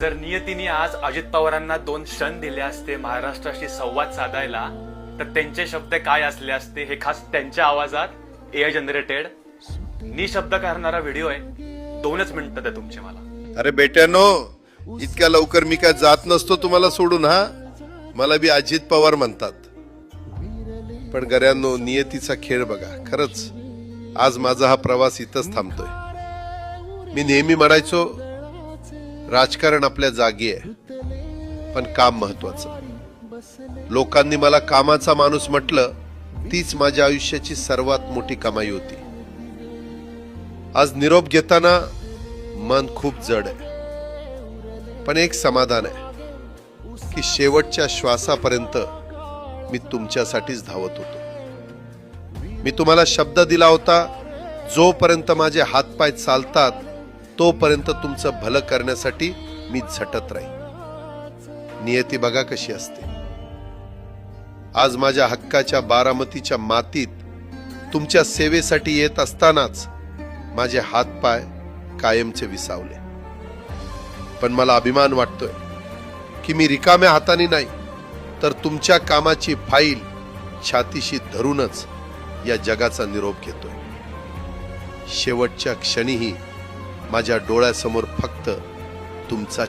जर नियतीने आज अजित पवारांना 2 क्षण दिले असते महाराष्ट्राशी संवाद साधायला, तर त्यांचे शब्द काय असले असते हे खास त्यांच्या आवाजात एआय जनरेटेड निशब्द करणारा व्हिडिओ आहे. 2च मिनिटं द्या तुमचे मला. अरे बेट्यानो, इतक्या लवकर मी काय जात नसतो तुम्हाला सोडून. हा, मला बी अजित पवार म्हणतात. पण गऱ्यांनो, नियतीचा खेळ बघा. खरंच आज माझा हा प्रवास इथंच थांबतोय. मी नेहमी म्हणायचो राजकारण आपल्या जागी आहे, पण काम महत्वाचं. लोकांनी मला कामाचा माणूस म्हटलं, तीच माझ्या आयुष्याची सर्वात मोठी कमाई होती. आज निरोप घेताना मन खूप जड आहे, पण एक समाधान आहे की शेवटच्या श्वासापर्यंत मी तुमच्यासाठीच धावत होतो. मी तुम्हाला शब्द दिला होता, जोपर्यंत माझे हातपाय चालतात तोपर्यंत तुमचं भलं करण्यासाठी मी झटत राहील. नियती बघा कशी असते. आज माझ्या हक्काच्या बारामतीच्या मातीत तुमच्या सेवेसाठी येत असतानाच माझे हातपाय कायमचे विसावले. पण मला अभिमान वाटतोय की मी रिकाम्या हाताने नाही, तर तुमच्या कामाची फाईल छातीशी धरूनच या जगाचा निरोप घेतोय. शेवटच्या क्षणीही माझ्या डोळ्यासमोर फक्त तुमचा